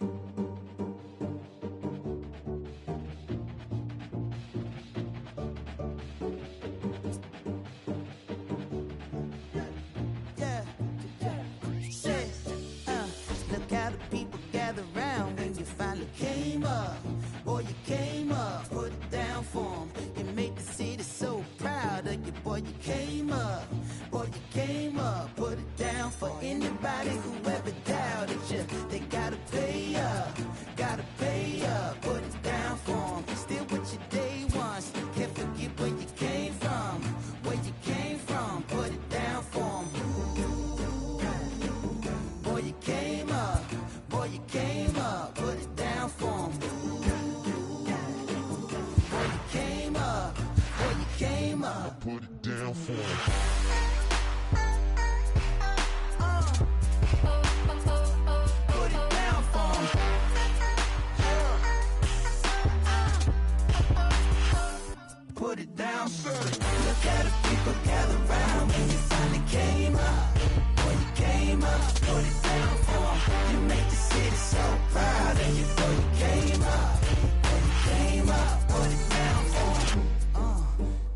Look how the people gather round when you finally came up. Boy, you came up, put it down for 'em. You made the city so proud of you. Boy, you came up. Boy, you came up, put it down for anybody who ever doubted you. They gotta pay up, put it down for 'em. Still with your day ones, can't forget where you came from. Where you came from, put it down for 'em. Boy, you came up, put it down for 'em. Boy, you came up, put it down for 'em. Put it down for 'em. Put it down for 'em. Look at the people gather round when you finally came up. Boy, you came up, put it down for 'em. You make the city so proud of you. Boy, you came up. Boy, you came up, put it down for 'em.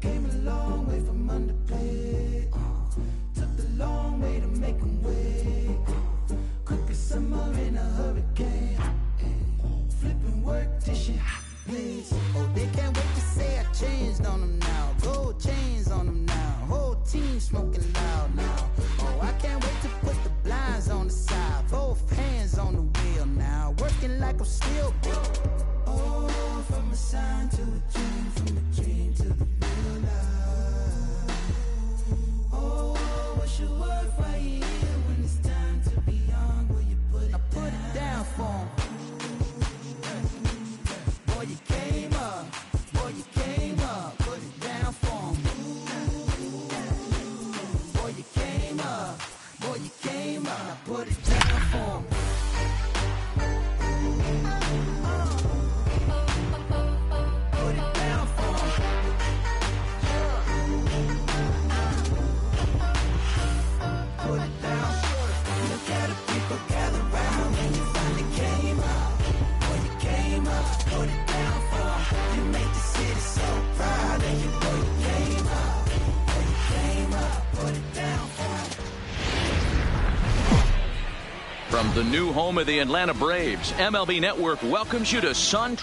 Came a long way from underpaid. Took the long way to make 'em wait. Quick as summer in a hurricane. Flipping work till shit bleeds. Oh, they can't wait to say I changed on them now. Gold chains on them now. Whole team smoking loud now. Oh, I can't wait to put the blinds on the side. Both hands on the wheel now. Working like I'm still broke. Oh, from a sign to a dream, from a dream to the real life. Oh, what's your work right here when it's time to be young? Will you put it down? I put it down for 'em. Boy, you came up, put it down for 'em. Boy, you came up, now put it down for 'em. Put it down for 'em. Put it down for 'em. Look at the people gather round when you finally came up. Boy, you came up, put it down for 'em. You made the city so proud of you. Boy, you came up. Boy, you came up, put it down for 'em. From the new home of the Atlanta Braves, MLB Network welcomes you to Sun.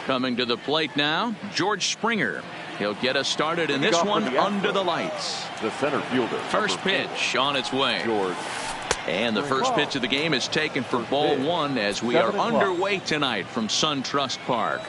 Coming to the plate now, George Springer. He'll get us started in this one under the lights. The center fielder. First pitch on its way. George. And the first pitch of the game is taken for ball one as we are underway tonight from SunTrust Park.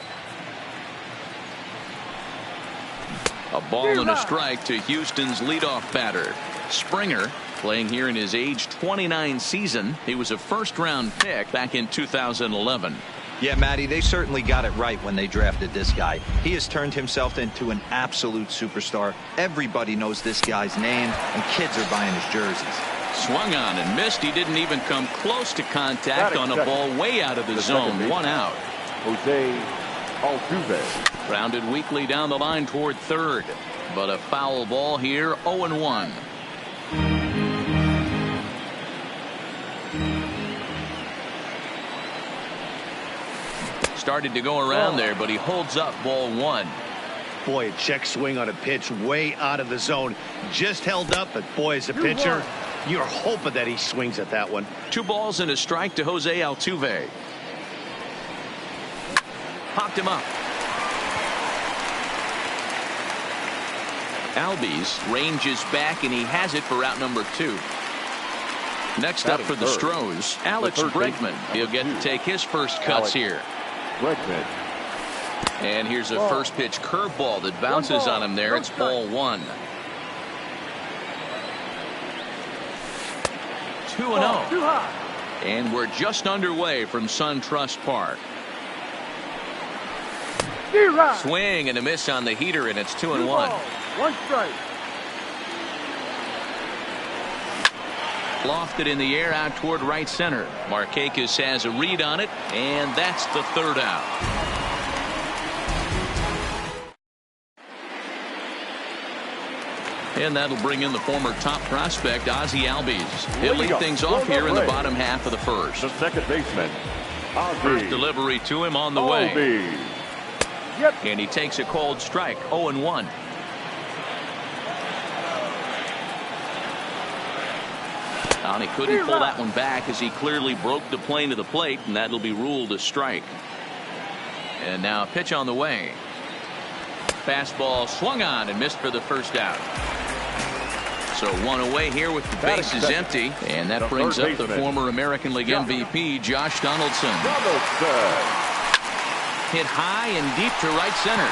A ball and a strike to Houston's leadoff batter. Springer playing here in his age 29 season. He was a first-round pick back in 2011. Yeah, Matty, they certainly got it right when they drafted this guy. He has turned himself into an absolute superstar. Everybody knows this guy's name, and kids are buying his jerseys. Swung on and missed. He didn't even come close to contact on a ball way out of the zone. One out. Jose Altuve. Grounded weakly down the line toward third. But a foul ball here, 0-1. Started to go around there, but he holds up ball one. Boy, a check swing on a pitch way out of the zone. Just held up, but boy, as a pitcher, you're hoping that he swings at that one. 2 balls and a strike to Jose Altuve. Popped him up. Albies ranges back, and he has it for out number 2. Next up for the Stros, Alex Bregman. He'll get to take his first cuts here. Bregman. And here's a first pitch curveball that bounces on him there. It's ball 1. 2-0. And we're just underway from SunTrust Park. Swing and a miss on the heater, and it's 2-1. 1 strike. Lofted in the air out toward right center. Markakis has a read on it, and that's the third out. And that'll bring in the former top prospect, Ozzie Albies. He'll lead things off here in the bottom half of the first. The second baseman, Ozzie. First delivery to him on the way. Yep. And he takes a cold strike, 0-1. And he couldn't pull that one back as he clearly broke the plane to the plate, and that'll be ruled a strike. And now a pitch on the way. Fastball swung on and missed for the first out. So one away here with the bases empty, and that brings up the former American League MVP, Josh Donaldson. Hit high and deep to right center.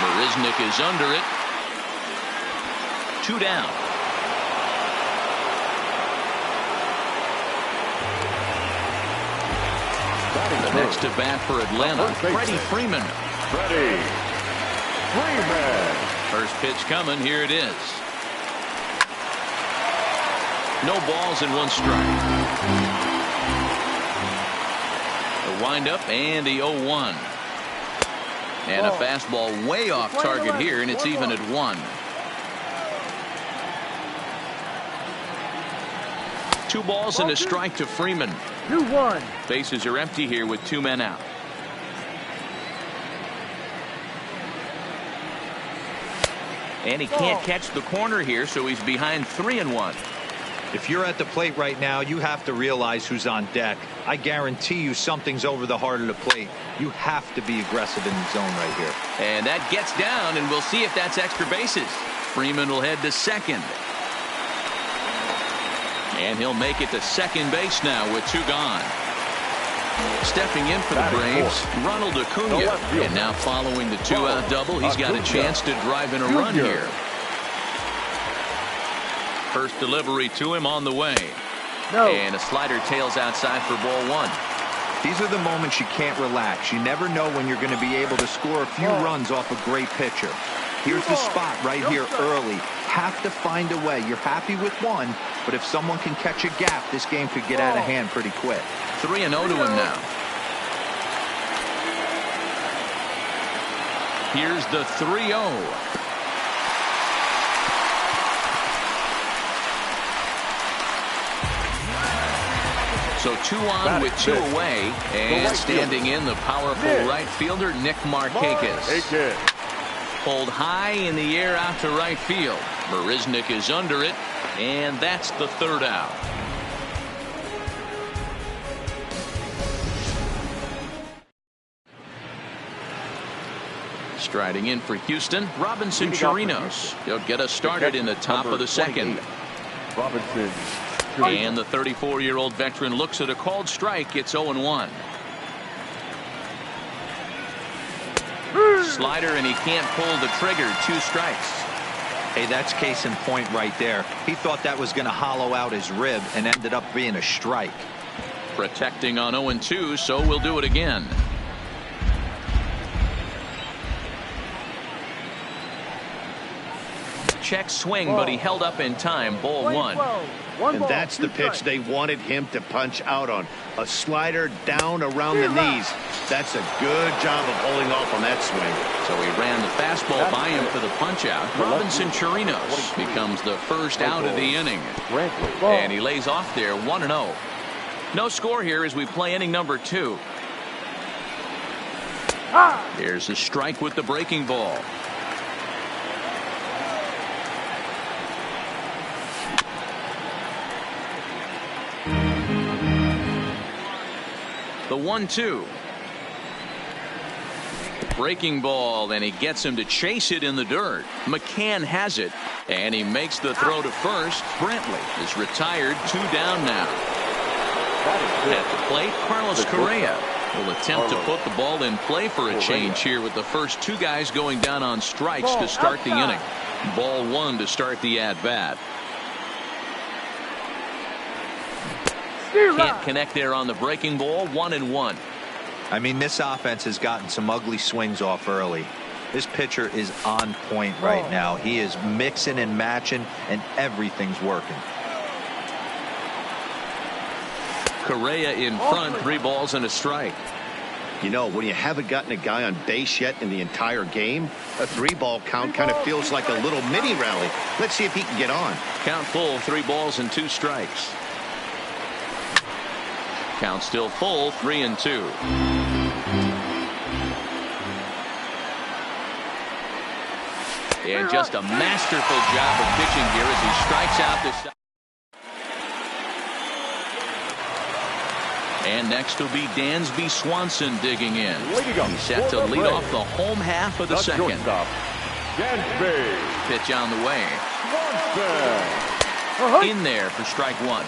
Marisnick is under it. 2 down. The next to bat for Atlanta, Freddie Freeman. Freddie Freeman. First pitch coming. Here it is. No balls and 1 strike. The windup and the 0-1. And a fastball way off target here, and it's even at 1. 2 balls and a strike to Freeman. 2-1. Bases are empty here with 2 men out. And he can't catch the corner here, so he's behind 3-1. If you're at the plate right now, you have to realize who's on deck. I guarantee you something's over the heart of the plate. You have to be aggressive in the zone right here. And that gets down, and we'll see if that's extra bases. Freeman will head to second. And he'll make it to second base now with 2 gone. Stepping in for the Braves, Ronald Acuna. And now following the 2-out double, he's got a chance to drive in a run here. First delivery to him on the way. And a slider tails outside for ball 1. These are the moments you can't relax. You never know when you're going to be able to score a few runs off a great pitcher. Here's the spot right here early. Have to find a way. You're happy with 1, but if someone can catch a gap, this game could get out of hand pretty quick. 3-0 to him now. Here's the 3-0. So 2 on with 2 away, and standing in the powerful right fielder, Nick Markakis. Pulled high in the air out to right field. Marisnick is under it, and that's the 3rd out. Striding in for Houston, Robinson Chirinos. He'll get us started in the top of the 2nd. Robinson. And the 34-year-old veteran looks at a called strike. It's 0-1. Slider, and he can't pull the trigger. 2 strikes. Hey, that's case in point right there. He thought that was going to hollow out his rib and ended up being a strike. Protecting on 0-2, so we'll do it again. Check swing, but he held up in time. Ball 1. And that's the pitch they wanted him to punch out on. A slider down around the knees. That's a good job of holding off on that swing. So he ran the fastball by him for the punch out. Robinson Chirinos becomes the first out of the inning. And he lays off there 1-0. No score here as we play inning number 2. Here's a strike with the breaking ball. The 1-2. Breaking ball, and he gets him to chase it in the dirt. McCann has it, and he makes the throw to first. Brantley is retired. 2 down now. At the plate, Carlos Correa will attempt to put the ball in play for a change here with the first 2 guys going down on strikes to start the inning. Ball 1 to start the at-bat. Can't connect there on the breaking ball. 1-1. I mean, this offense has gotten some ugly swings off early. This pitcher is on point right now. He is mixing and matching, and everything's working. Correa in front, 3 balls and a strike. You know, when you haven't gotten a guy on base yet in the entire game, a 3-ball count kind of feels like a little mini rally. Let's see if he can get on. Count full, 3 balls and 2 strikes. Count still full, 3-2. And just a masterful job of pitching here as he strikes out this. And next will be Dansby Swanson digging in. He's set to lead off the home half of the second. Dansby. Pitch on the way. Swanson. In there for strike 1.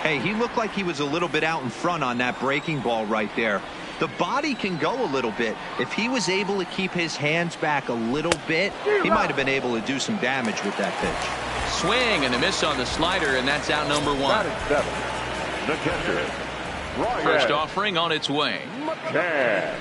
Hey, he looked like he was a little bit out in front on that breaking ball right there. The body can go a little bit. If he was able to keep his hands back a little bit, he might have been able to do some damage with that pitch. Swing and a miss on the slider, and that's out number 1. That is 7. The catcher, Ryan First offering on its way. McCann.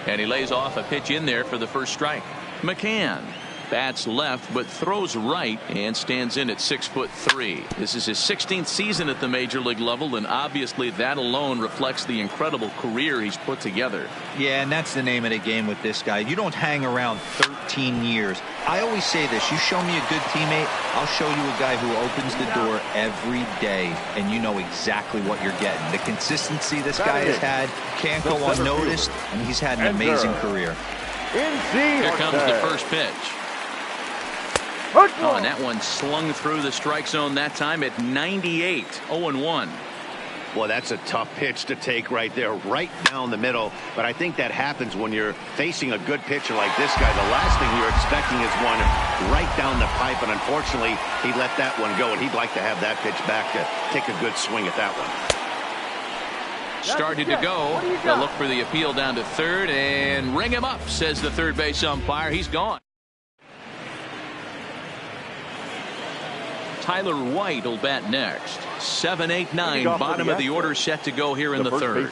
And he lays off a pitch in there for the first strike. McCann bats left but throws right and stands in at 6'3". This is his 16th season at the major league level, and obviously that alone reflects the incredible career he's put together. Yeah, and that's the name of the game with this guy. You don't hang around 13 years. I always say this: you show me a good teammate, I'll show you a guy who opens the door every day, and you know exactly what you're getting. The consistency this guy has had can't go unnoticed, and he's had an amazing career. Here comes the first pitch. Oh, and that one slung through the strike zone that time at 98. 0-1. Well, that's a tough pitch to take right there, right down the middle. But I think that happens when you're facing a good pitcher like this guy. The last thing you're expecting is one right down the pipe, and unfortunately, he let that one go, and he'd like to have that pitch back to take a good swing at that one. Started to go. They'll look for the appeal down to third and ring him up, says the third base umpire. He's gone. Tyler White will bat next. 7, 8, 9, bottom of the order set to go here in the third.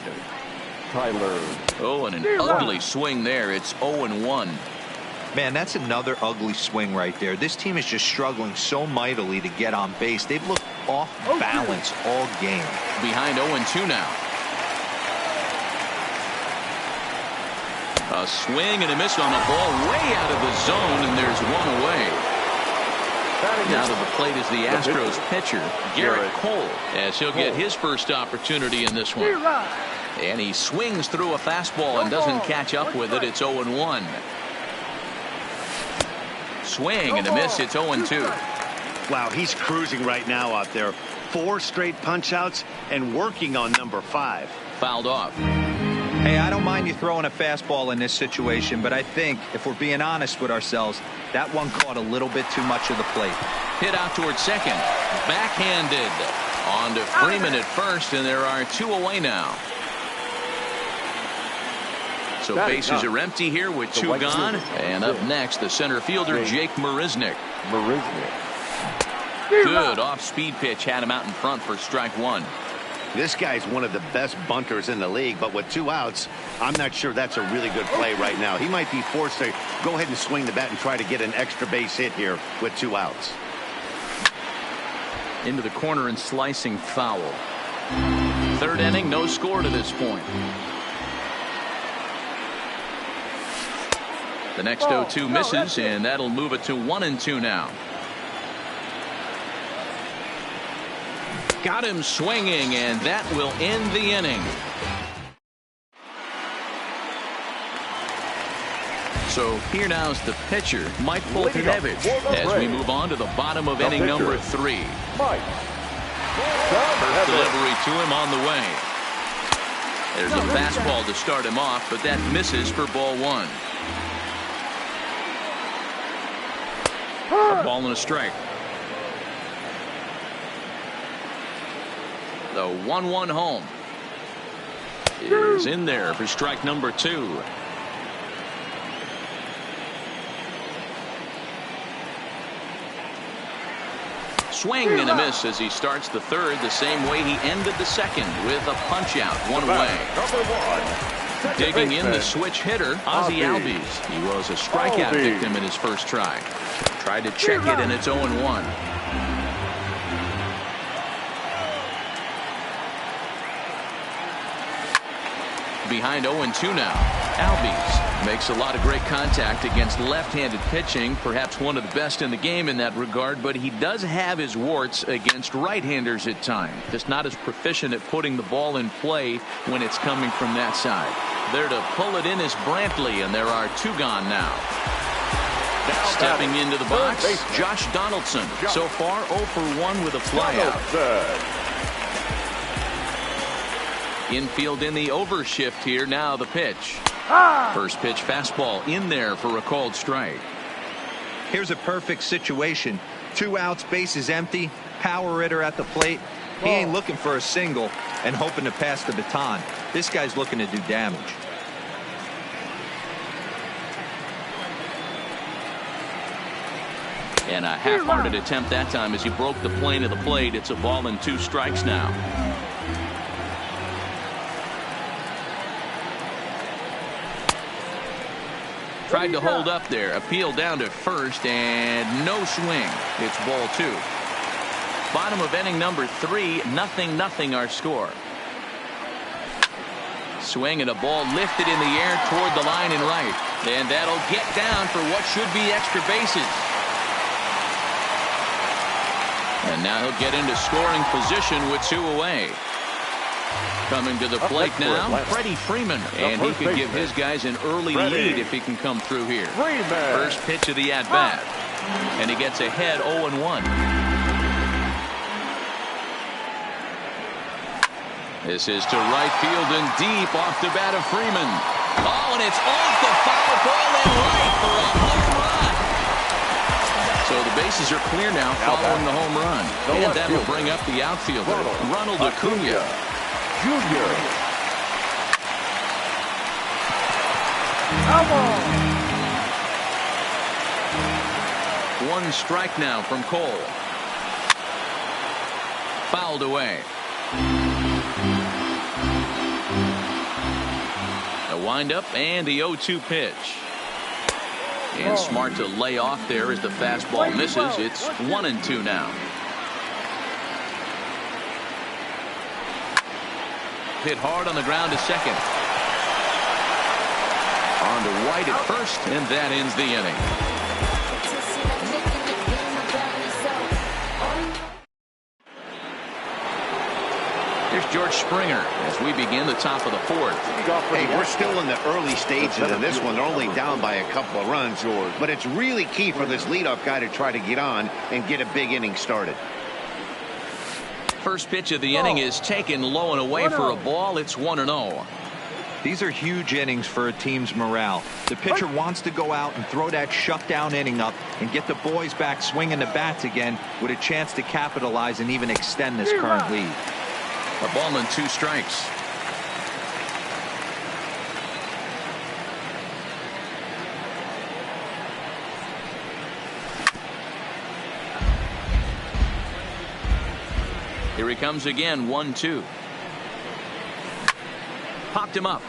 Tyler. Oh, and an ugly swing there. It's 0-1. Man, that's another ugly swing right there. This team is just struggling so mightily to get on base. They've looked off balance all game. Behind 0-2 now. A swing and a miss on the ball way out of the zone, and there's one away. Now to the plate is the Astros pitcher, Garrett Cole, as he'll get his first opportunity in this one. And he swings through a fastball and doesn't catch up with it. It's 0-1. Swing and a miss. It's 0-2. Wow, he's cruising right now out there. 4 straight punch-outs and working on number 5. Fouled off. Hey, I don't mind you throwing a fastball in this situation, but I think, if we're being honest with ourselves, that one caught a little bit too much of the plate. Hit out towards second. Backhanded. On to Freeman at first, and there are 2 away now. So bases are empty here with 2 gone. And up next, the center fielder, Jake Marisnick. Good off-speed pitch had him out in front for strike 1. This guy's one of the best bunters in the league, but with 2 outs, I'm not sure that's a really good play right now. He might be forced to go ahead and swing the bat and try to get an extra base hit here with 2 outs. Into the corner and slicing foul. Third inning, no score to this point. The next 0-2 misses, and that'll move it to 1-2 now. Got him swinging, and that will end the inning. So here now is the pitcher, Mike Foltynewicz, as we move on to the bottom of inning number 3. First delivery to him on the way. There's a fastball to start him off, but that misses for ball 1. A ball and a strike. The 1-1 home is in there for strike number 2. Swing and a miss as he starts the third the same way he ended the second with a punch out, 1 away. Number 1, Digging in the switch hitter, Ozzie Albies. He was a strikeout victim in his first try. Tried to check it, and it's 0-1. Behind 0-2 now. Albies makes a lot of great contact against left-handed pitching, perhaps one of the best in the game in that regard, but he does have his warts against right-handers at times. Just not as proficient at putting the ball in play when it's coming from that side. There to pull it in is Brantley, and there are 2 gone now. Stepping into the box, Josh Donaldson. So far 0 for 1 with a flyout. Infield in the overshift here. Now the pitch. First pitch fastball in there for a called strike. Here's a perfect situation. 2 outs, bases empty, power hitter at the plate. He ain't looking for a single and hoping to pass the baton. This guy's looking to do damage. And a half-hearted attempt that time as he broke the plane of the plate. It's a ball and 2 strikes now. Tried to hold up there. Appeal down to first, and no swing. It's ball 2. Bottom of inning number 3. 0-0 our score. Swing and a ball lifted in the air toward the line and right. And that'll get down for what should be extra bases. And now he'll get into scoring position with 2 away. Coming to the plate now, Freddie Freeman, and he could give his guys an early lead if he can come through here. First pitch of the at-bat, and he gets ahead 0-1. This is to right field and deep off the bat of Freeman. Oh, and it's off the foul pole and right for a home run. So the bases are clear now following the home run. And that'll bring up the outfielder, Ronald Acuna. Junior. Come on. 1 strike now from Cole. Fouled away. A windup and the 0-2 pitch. And smart to lay off there as the fastball misses. It's 1-2 now. Hit hard on the ground to second. On to White at first, and that ends the inning. Here's George Springer as we begin the top of the 4th. Hey, we're still in the early stages of this one. They're only down by a couple of runs, but it's really key for this leadoff guy to try to get on and get a big inning started. First pitch of the inning is taken low and away for a ball. It's 1-0. These are huge innings for a team's morale. The pitcher wants to go out and throw that shutdown inning up and get the boys back swinging the bats again with a chance to capitalize and even extend this current lead. A ball and 2 strikes. Here he comes again, 1-2. Popped him up.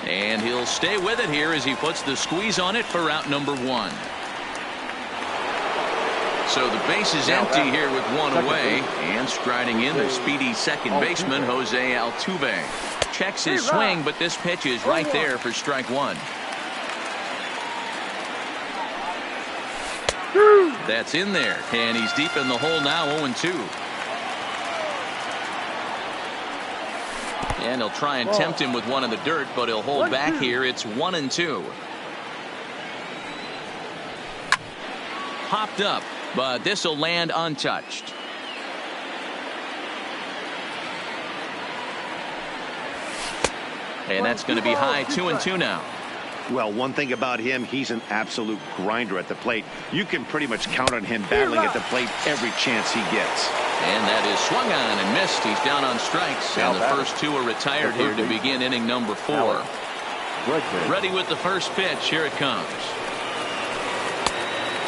And he'll stay with it here as he puts the squeeze on it for out number 1. So the base is empty here with 1 away. And striding in the speedy second baseman, Jose Altuve. Checks his swing, but this pitch is right there for strike 1. That's in there, and he's deep in the hole now, 0-2. And he'll try and tempt him with one in the dirt, but he'll hold back here. It's 1-2. Hopped up, but this will land untouched. And that's going to be high, 2-2 now. Well, one thing about him, he's an absolute grinder at the plate. You can pretty much count on him battling at the plate every chance he gets. And that is swung on and missed. He's down on strikes. And the first 2 are retired here to begin inning number 4. Ready with the first pitch. Here it comes.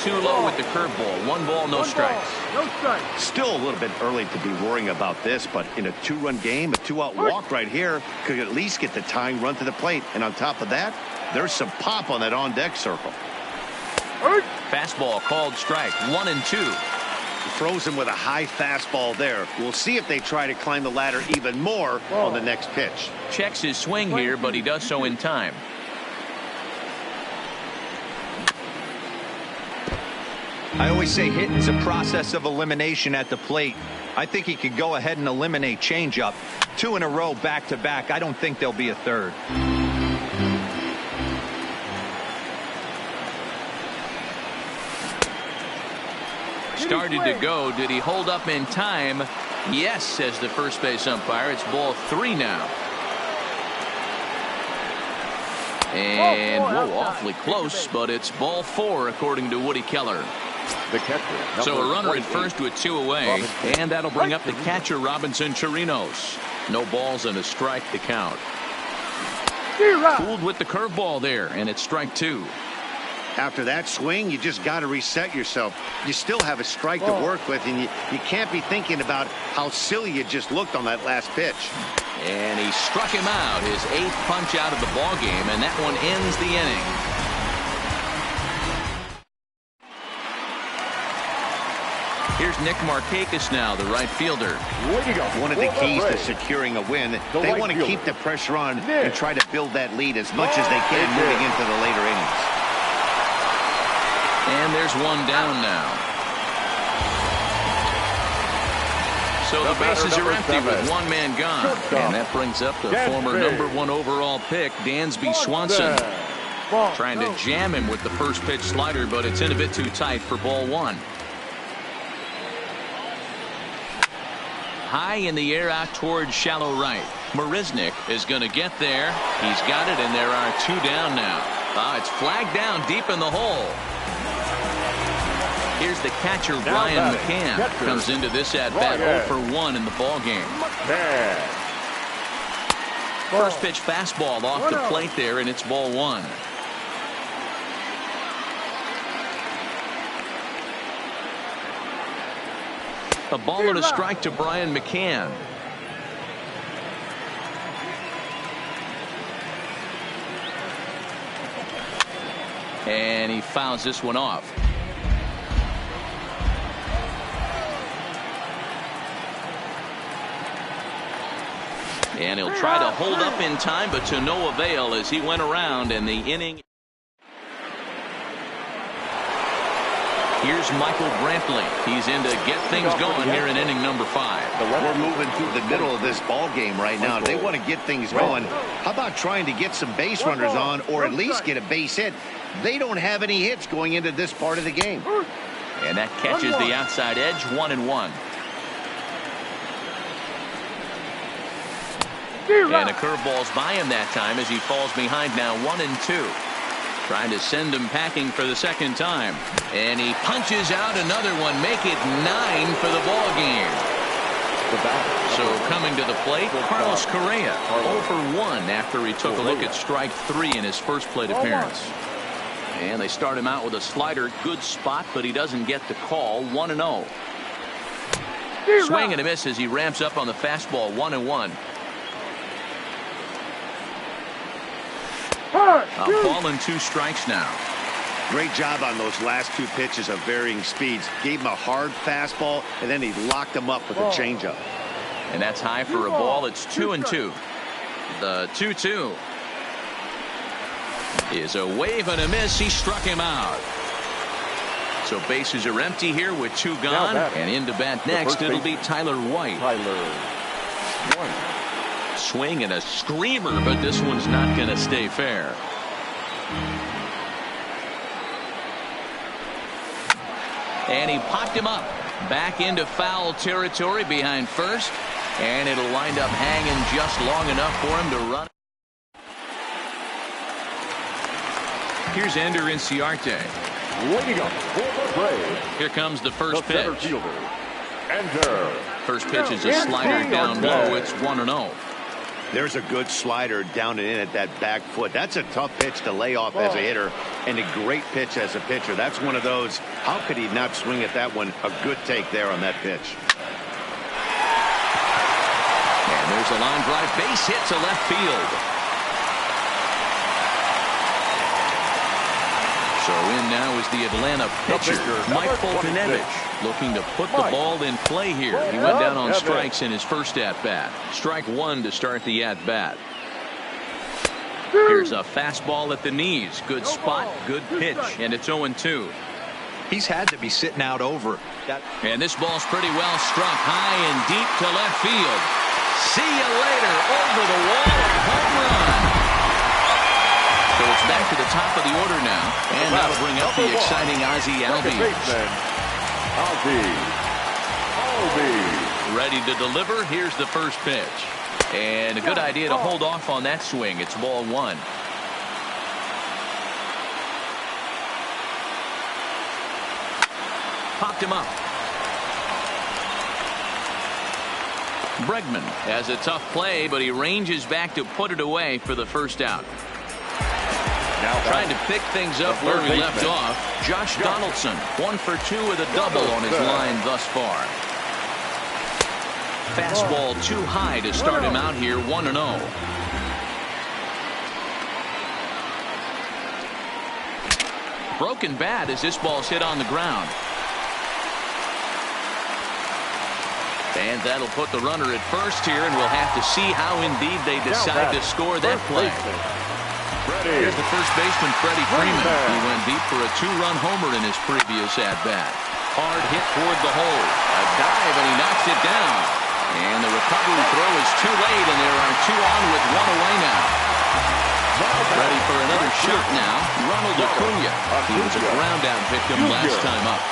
too low with the curveball. 1 ball, no strikes. No strikes. Still a little bit early to be worrying about this, but in a 2-run game, a 2-out walk right here could at least get the tying run to the plate. And on top of that, there's some pop on that on-deck circle. Fastball called strike. 1-2. Throws him with a high fastball there. We'll see if they try to climb the ladder even more on the next pitch. Checks his swing here, but he does so in time. I always say hitting's a process of elimination at the plate. I think he could go ahead and eliminate changeup. 2 in a row back-to-back. I don't think there'll be a third. Started to go. Did he hold up in time? Yes, says the first base umpire. It's ball 3 now. And whoa, awfully close, but it's ball 4 according to Woody Keller. The catcher. So a runner at first with 2 away, and that'll bring up the catcher Robinson Chirinos. No balls and a strike to count. Fooled with the curveball there, and it's strike 2. After that swing, you just got to reset yourself. You still have a strike to work with, and you can't be thinking about how silly you just looked on that last pitch. And he struck him out, his 8th punch out of the ball game, and that one ends the inning. Here's Nick Markakis now, the right fielder. One of the keys to securing a win, they want to keep the pressure on and try to build that lead as much as they can moving into the later innings. And there's one down now. So the bases are empty with 1 man gone. And that brings up the former #1 overall pick, Dansby Swanson. Trying to jam him with the first pitch slider, but it's in a bit too tight for ball 1. High in the air out towards shallow right. Marisnick is going to get there. He's got it, and there are 2 down now. It's flagged down deep in the hole. Here's the catcher, Brian McCann. Comes into this at-bat 0 for 1 in the ball game. First pitch fastball off the plate there, and it's ball 1. A ball and a strike to Brian McCann. And he fouls this one off. And he'll try to hold up in time, but to no avail as he went around and the inning. Here's Michael Brantley. He's in to get things going here in inning number 5. We're moving through the middle of this ball game right now. If they want to get things going, how about trying to get some base runners on or at least get a base hit? They don't have any hits going into this part of the game. And that catches the outside edge. 1-1. And a curveball's by him that time as he falls behind now 1-2. Trying to send him packing for the second time. And he punches out another one. Make it 9 for the ball game. So coming to the plate, Carlos Correa 0 for 1 after he took a look at strike 3 in his first plate appearance. And they start him out with a slider. Good spot, but he doesn't get the call. 1-0. Swing and a miss as he ramps up on the fastball. 1-1. A ball and 2 strikes now. Great job on those last 2 pitches of varying speeds. Gave him a hard fastball, and then he locked him up with a changeup. And that's high for a ball. It's 2-2. The 2-2 is a wave and a miss. He struck him out. So bases are empty here with 2 gone. And into bat next, it'll be Tyler White. Swing and a screamer, but this one's not going to stay fair. And he popped him up back into foul territory behind first, and it'll wind up hanging just long enough for him to run. Here's Ender Inciarte. Here comes the first pitch. Enter. First pitch is a slider down low. It's 1-0. There's a good slider down and in at that back foot. That's a tough pitch to lay off as a hitter, and a great pitch as a pitcher. That's one of those, how could he not swing at that one? A good take there on that pitch. And there's a line drive base hit to left field. So in now is the Atlanta pitcher, Mike Foltynewicz, looking to put the ball in play here. He went down on strikes in his first at-bat. Strike one to start the at-bat. Here's a fastball at the knees. Good spot, good pitch, and it's 0-2. He's had to be sitting out over. And this ball's pretty well struck high and deep to left field. See you later, over the wall, a home run. So it's back to the top of the order now, and that'll bring up the exciting Ozzie Albies. Ready to deliver. Here's the first pitch. And a good idea to hold off on that swing. It's ball one. Popped him up. Bregman has a tough play, but he ranges back to put it away for the first out. Trying to pick things up where he left off. Josh Donaldson, 1 for 2 with a double on his line thus far. Fastball too high to start him out here, 1-0. Broken bat as this ball's hit on the ground. And that'll put the runner at first here, and we'll have to see how indeed they decide to score that play. Here's the first baseman, Freddie Freeman. He went deep for a 2-run homer in his previous at-bat. Hard hit toward the hole. A dive, and he knocks it down. And the recovery throw is too late, and there are 2 on with 1 away now. Ready for another shot now, Ronald Acuna. He was a ground-out victim last time up.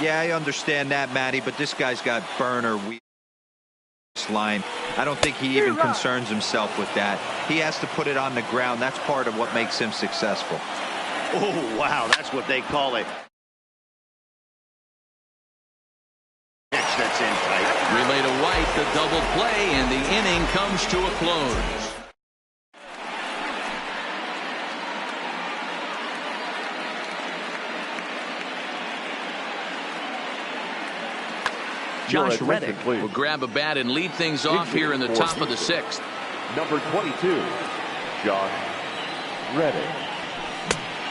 Yeah, I understand that, Matty, but this guy's got burner line. I don't think he even concerns himself with that. He has to put it on the ground. That's part of what makes him successful. Oh, wow, that's what they call it. Pitch that's in tight. Relay to White, the double play, and the inning comes to a close. Josh Reddick will grab a bat and lead things off here in the top of the 6th. Number 22, Josh Reddick.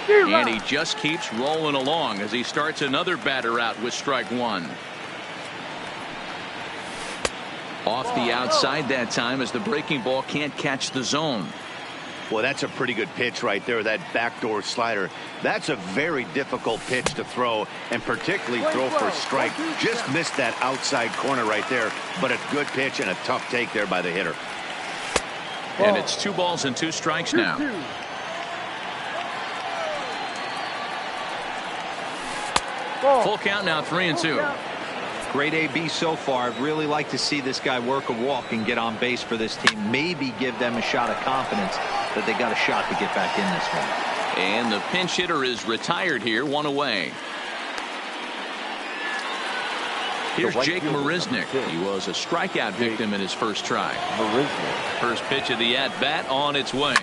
And he just keeps rolling along as he starts another batter out with strike one. Off the outside that time as the breaking ball can't catch the zone. Well, that's a pretty good pitch right there, that backdoor slider. That's a very difficult pitch to throw, and particularly throw for a strike. Just missed that outside corner right there, but a good pitch and a tough take there by the hitter. And it's 2 balls and 2 strikes now. Full count now, 3-2. Great AB so far. I'd really like to see this guy work a walk and get on base for this team. Maybe give them a shot of confidence that they got a shot to get back in this one. And the pinch hitter is retired here, 1 away. Here's Jake Marisnick. He was a strikeout victim in his first try. First pitch of the at-bat on its way.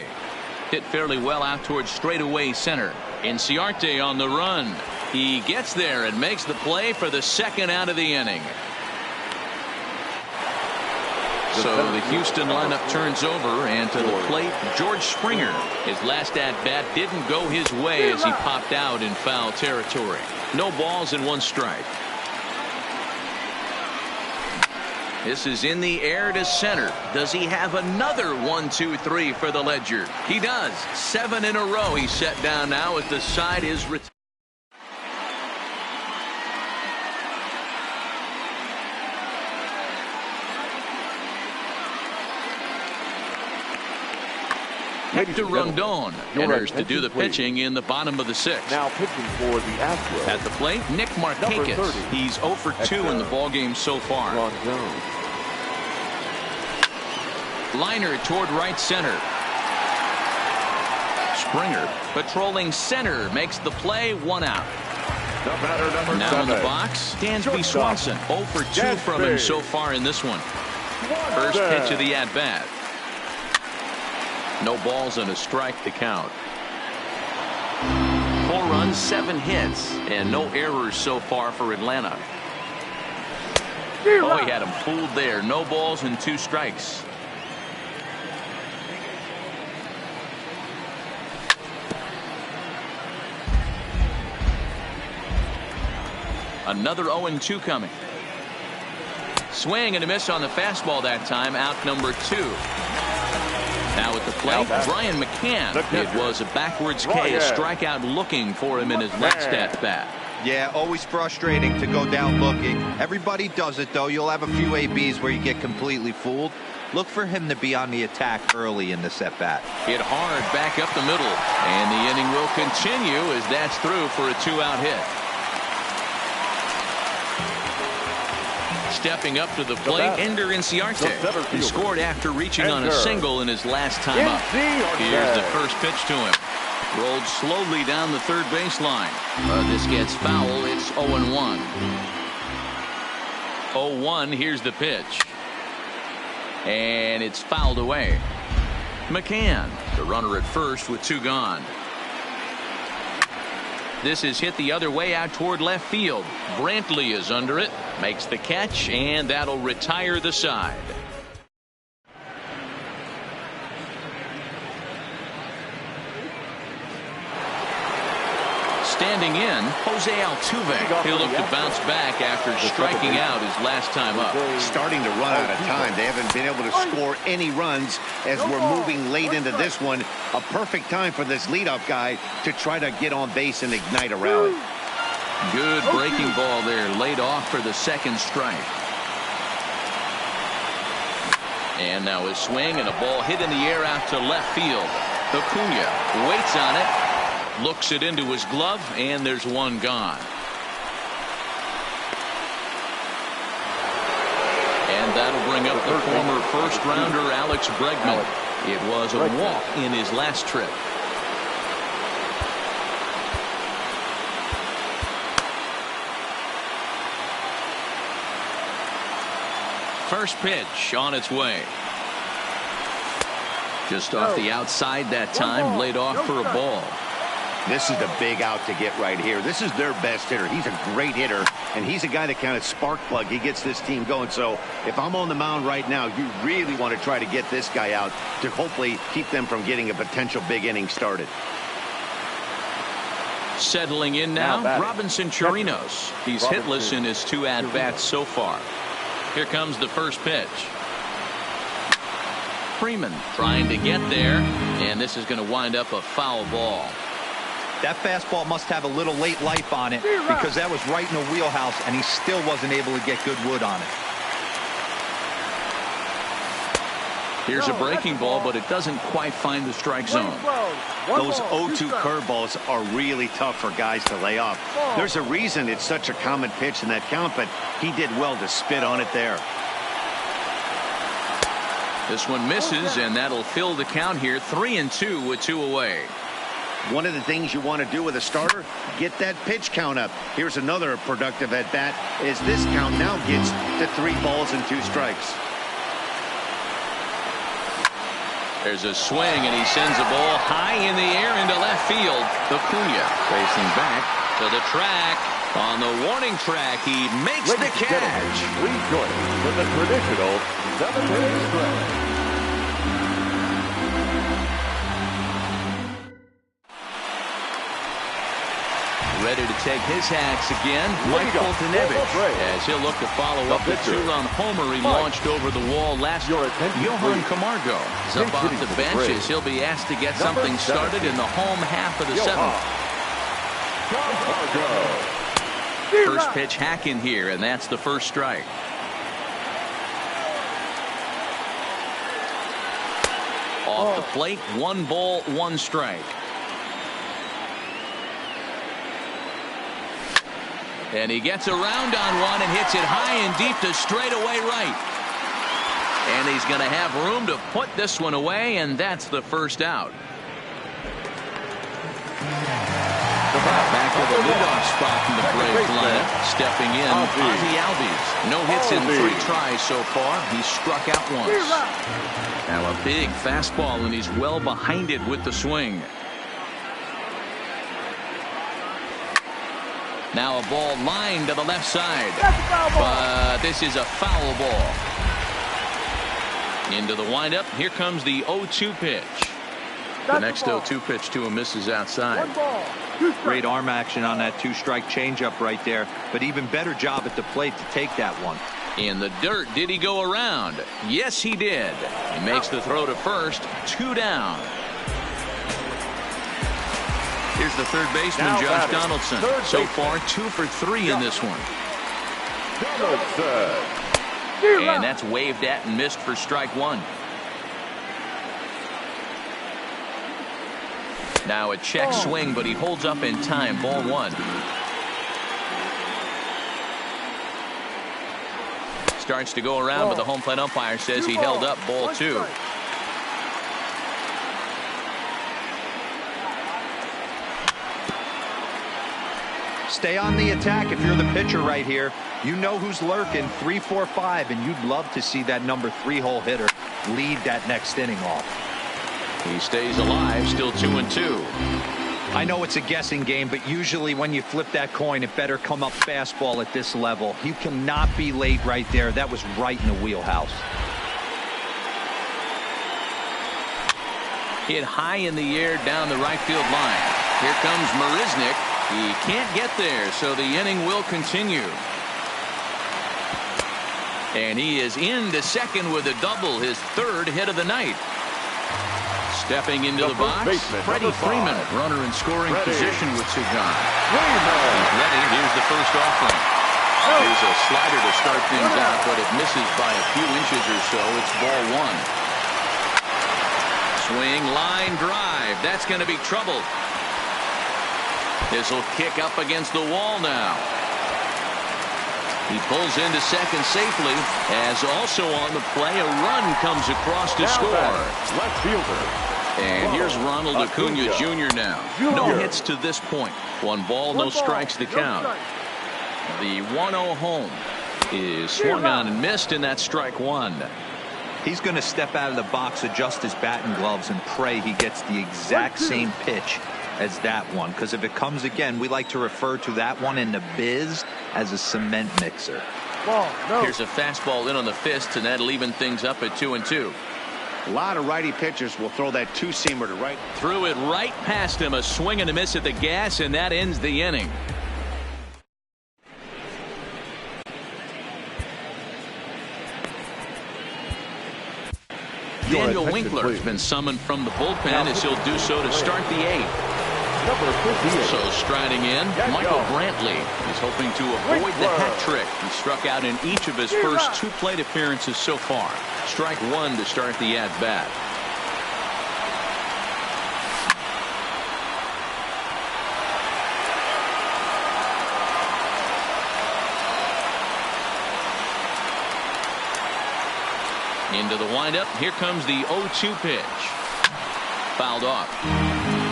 Hit fairly well out towards straightaway center. Inciarte on the run. He gets there and makes the play for the 2nd out of the inning. So the Houston lineup turns over, and to the plate, George Springer. His last at-bat didn't go his way as he popped out in foul territory. No balls and 1 strike. This is in the air to center. Does he have another 1, 2, 3 for the Ledger? He does. 7 in a row. He's set down now at the side is retired. Hector Rondon enters to do the pitching in the bottom of the sixth. Now pitching for the Astros. At the plate, Nick Markakis. He's 0 for 2 in the ballgame so far. Liner toward right center. Springer patrolling center makes the play, 1 out. The batter, number Now 7. in the box, Dansby Swanson. 0 for 2 from him so far in this one. First pitch of the at-bat. No balls and a strike to count. 4 runs, 7 hits, and no errors so far for Atlanta. Oh, he had him fooled there. No balls and 2 strikes. Another 0-2 coming. Swing and a miss on the fastball that time. Out number 2. Now at the plate, Brian McCann. It was a backwards K, a strikeout looking for him in his last at bat. Yeah, always frustrating to go down looking. Everybody does it, though. You'll have a few ABs where you get completely fooled. Look for him to be on the attack early in this at bat. Hit hard back up the middle, and the inning will continue as that's through for a 2-out hit. Stepping up to the plate, Ender Inciarte. He scored after reaching on a single in his last time up. Here's the first pitch to him. Rolled slowly down the third baseline. This gets foul. It's 0-1. 0-1. Here's the pitch. And it's fouled away. McCann, the runner at first with 2 gone. This is hit the other way out toward left field. Brantley is under it, makes the catch, and that'll retire the side. Standing in, Jose Altuve. He'll look to bounce back after striking out his last time up. Starting to run out of time. They haven't been able to score any runs as we're moving late into this one. A perfect time for this leadoff guy to try to get on base and ignite a rally. Good breaking ball there, laid off for the second strike. And now a swing and a ball hit in the air out to left field. Acuna waits on it. Looks it into his glove, and there's 1 gone. And that'll bring up the former first-rounder Alex Bregman. It was a walk in his last trip. First pitch on its way. Just off the outside that time, laid off for a ball. This is the big out to get right here. This is their best hitter. He's a great hitter, and he's a guy that kind of spark plug. He gets this team going. So if I'm on the mound right now, you really want to try to get this guy out to hopefully keep them from getting a potential big inning started. Settling in now, Robinson Chirinos. He's hitless in his 2 at-bats so far. Here comes the first pitch. Freeman trying to get there, and this is going to wind up a foul ball. That fastball must have a little late life on it because that was right in the wheelhouse, and he still wasn't able to get good wood on it. Here's a breaking ball, but it doesn't quite find the strike zone. Those 0-2 curveballs are really tough for guys to lay off. There's a reason it's such a common pitch in that count, but he did well to spit on it there. This one misses, and that'll fill the count here. 3-2 with 2 away. One of the things you want to do with a starter, get that pitch count up. Here's another productive at bat as this count now gets to 3 balls and 2 strikes. There's a swing, and he sends a ball high in the air into left field. Acuna facing back to the track. On the warning track, he makes the catch. Please join us for the traditional 7-inning stretch. Ready to take his hacks again, Mike Foltynewicz, as he'll look to follow up the 2-run homer he launched over the wall last year. Johan Camargo is up off the bench as he'll be asked to get something started in the home half of the 7th. First pitch hack in here, and that's the first strike. Off the plate, 1 ball, 1 strike. And he gets around on one and hits it high and deep to straightaway right. And he's going to have room to put this one away, and that's the first out. Back to the leadoff spot from the Braves lineup. Stepping in, Ozzie Albies. No hits in 3 tries so far. He struck out once. Now a big fastball, and he's well behind it with the swing. Now a ball lined to the left side. But this is a foul ball. Into the windup. Here comes the 0-2 pitch. The next 0-2 pitch to him misses outside. Great arm action on that 2-strike changeup right there, but even better job at the plate to take that one. In the dirt, did he go around? Yes, he did. He makes the throw to first. 2 down. Here's the third baseman, Josh Donaldson. So far, 2 for 3 in this one. And that's waved at and missed for strike 1. Now a check swing, but he holds up in time. Ball 1. Starts to go around, but the home plate umpire says he held up. Ball 2. Stay on the attack if you're the pitcher right here. You know who's lurking, 3, 4, 5, and you'd love to see that number 3-hole hitter lead that next inning off. He stays alive, still 2-2. I know it's a guessing game, but usually when you flip that coin, it better come up fastball at this level. You cannot be late right there. That was right in the wheelhouse. Hit high in the air down the right field line. Here comes Marisnick. He can't get there, so the inning will continue. And he is into second with a double, his 3rd hit of the night. Stepping into the box, Freddie Freeman, runner in scoring position with Cigar. He's ready. Here's the first offering. Here's a slider to start things out, but it misses by a few inches or so. It's ball 1. Swing, line, drive. That's going to be trouble. This will kick up against the wall now. He pulls into second safely, as also on the play a run comes across to score. Left fielder. And here's Ronald Acuna Jr. now. No hits to this point. 1 ball, no strikes to count. The 1-0 home is swung on and missed, and that's strike 1. He's going to step out of the box, adjust his batting gloves, and pray he gets the exact same pitch as that one, because if it comes again, we like to refer to that one in the biz as a cement mixer. Here's a fastball in on the fist, and that'll even things up at 2-2. A lot of righty pitchers will throw that 2-seamer to right. Threw it right past him, a swing and a miss at the gas, and that ends the inning. Daniel Winkler has been summoned from the bullpen, as he'll do so to start the 8th. So striding in, Michael Brantley is hoping to avoid the hat trick. He struck out in each of his first 2 plate appearances so far. Strike 1 to start the at-bat. Into the windup. Here comes the 0-2 pitch. Fouled off.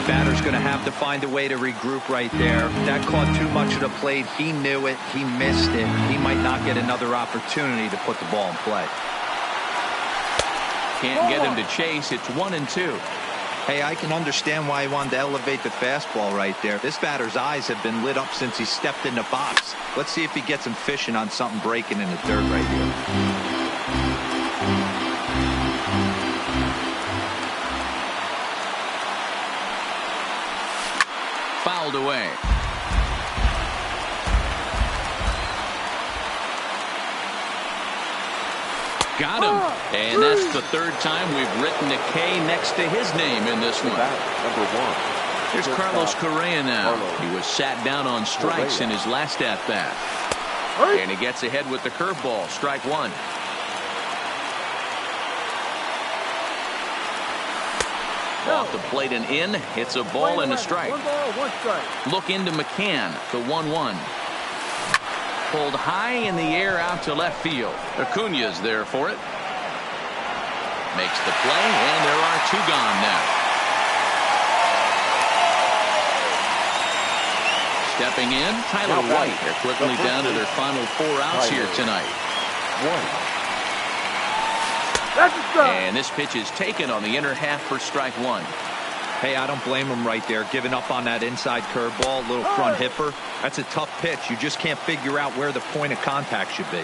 Batter's going to have to find a way to regroup right there. That caught too much of the plate. He knew it. He missed it. He might not get another opportunity to put the ball in play. Can't get him to chase. It's 1-2. Hey, I can understand why he wanted to elevate the fastball right there. This batter's eyes have been lit up since he stepped in the box. Let's see if he gets him fishing on something breaking in the dirt right here. Fouled away. Got him. And that's the 3rd time we've written a K next to his name in this one. Number 1. Here's Carlos Correa now. He was sat down on strikes in his last at-bat. And he gets ahead with the curveball. Strike 1. Off the plate and in. It's a ball and a strike. 1 ball, 1 strike. Look into McCann, the 1-1. Pulled high in the air out to left field. Acuna's there for it. Makes the play, and there are 2 gone now. Stepping in, Tyler White. They're quickly down to their final 4 outs here tonight. That's a strike. And this pitch is taken on the inner half for strike 1. Hey, I don't blame him right there, giving up on that inside curveball, little front hipper. That's a tough pitch. You just can't figure out where the point of contact should be.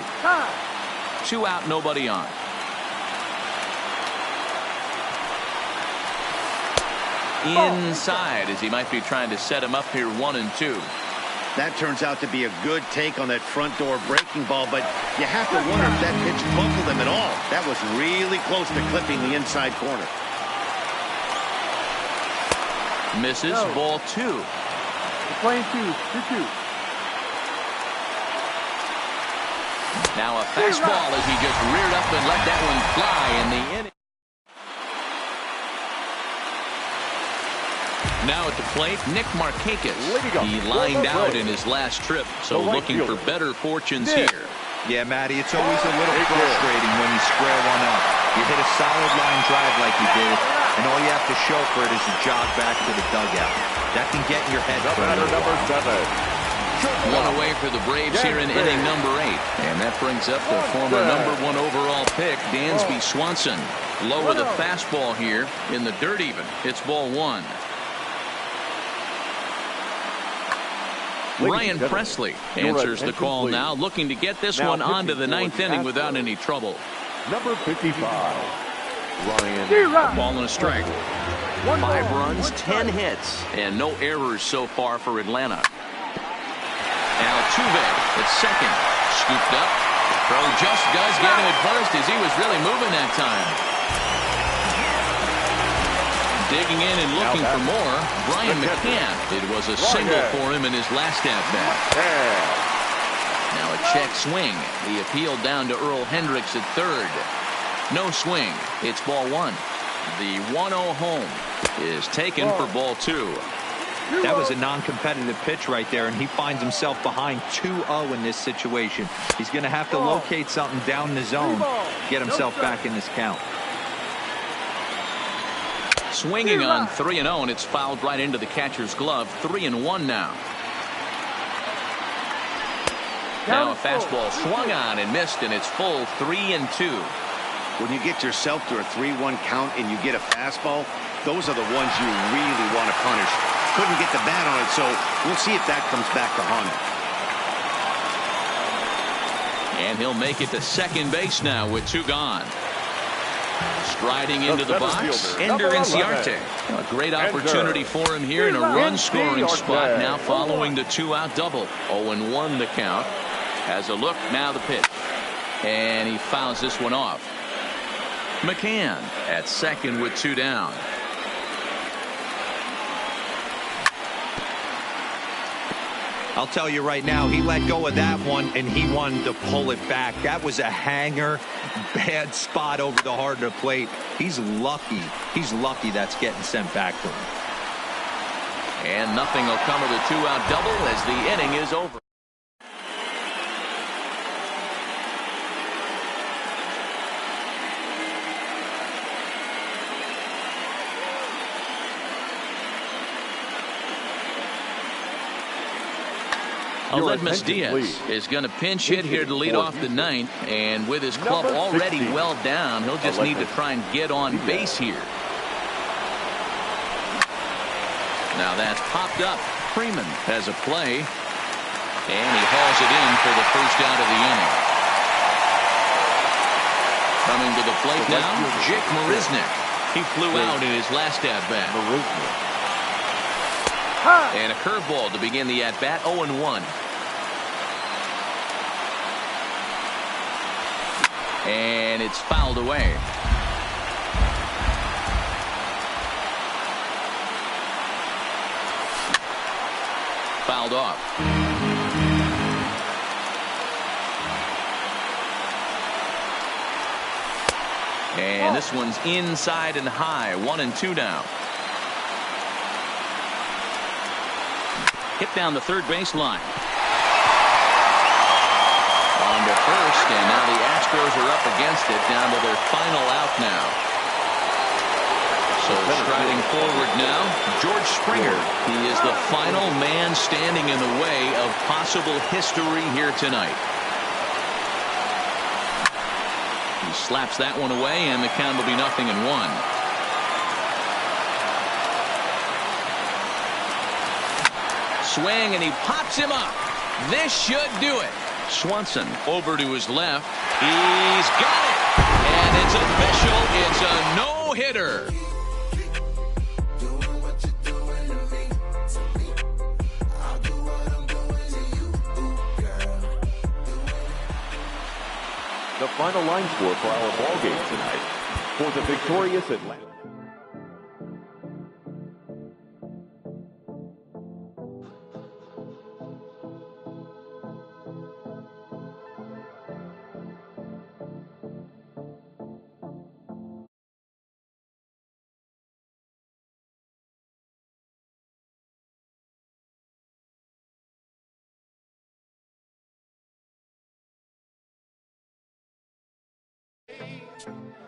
2 out, nobody on. Inside, as he might be trying to set him up here 1-2. That turns out to be a good take on that front door breaking ball, but you have to wonder if that pitch buckled him at all. That was really close to clipping the inside corner. Misses, ball 2. We're playing 2-2. Now a fastball as he just reared up and let that one fly in the inning. Now at the plate, Nick Markakis. He lined out in his last trip, so looking for better fortunes here. Yeah, Matty, it's always a little frustrating when you square one up. You hit a solid line drive like you did, and all you have to show for it is a jog back to the dugout. That can get in your head for a little while. 1 away for the Braves here in inning number 8. And that brings up the former number 1 overall pick, Dansby Swanson. Low with a fastball here in the dirt even. It's ball 1. Ryan Presley answers the call now, looking to get this one onto the 9th inning without any trouble. Number 55, Ryan. A ball and a strike. 5 runs, 10 hits, and no errors so far for Atlanta. Altuve at second. Scooped up. Pro just does get him at first as he was really moving that time. Digging in and looking for more, Brian McCann. It was a single for him in his last at-bat. Now a check swing. The appeal down to Earl Hendricks at third. No swing. It's ball 1. The 1-0 home is taken for ball 2. That was a non-competitive pitch right there, and he finds himself behind 2-0 in this situation. He's going to have to locate something down the zone, get himself back in this count. Swinging on 3-0, and it's fouled right into the catcher's glove. 3-1 now. Now a fastball swung on and missed, and it's full 3-2. When you get yourself to a 3-1 count and you get a fastball, those are the ones you really want to punish. Couldn't get the bat on it, so we'll see if that comes back to haunt him. And he'll make it to second base now with 2 gone. Striding into the box, Ender Inciarte. A great opportunity for him here in a run-scoring spot now following the 2-out double. 0-1 the count. Has a look, now the pitch. And he fouls this one off. McCann at second with 2 down. I'll tell you right now, he let go of that one, and he wanted to pull it back. That was a hanger, bad spot over the heart of the plate. He's lucky. He's lucky that's getting sent back to him. And nothing will come of the 2-out double as the inning is over. Aledmus Diaz is going to pinch hit here to lead off the 9th, and with his club already well down, he'll just need to try and get on base here. Now that's popped up. Freeman has a play, and he hauls it in for the first out of the inning. Coming to the plate now, Jake Marisnick. He flew out in his last at-bat. And a curveball to begin the at-bat, 0-1. And it's fouled away. Fouled off. And this one's inside and high, 1-2 now. Hit down the third baseline. On to first, and now the Astros are up against it, down to their final out now. So striding forward now, George Springer. He is the final man standing in the way of possible history here tonight. He slaps that one away, and the count will be 0-1. Swing, and he pops him up. This should do it. Swanson over to his left. He's got it. And it's official. It's a no-hitter. The final line score for our ball game tonight. For the victorious Atlanta.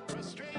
Frustrated.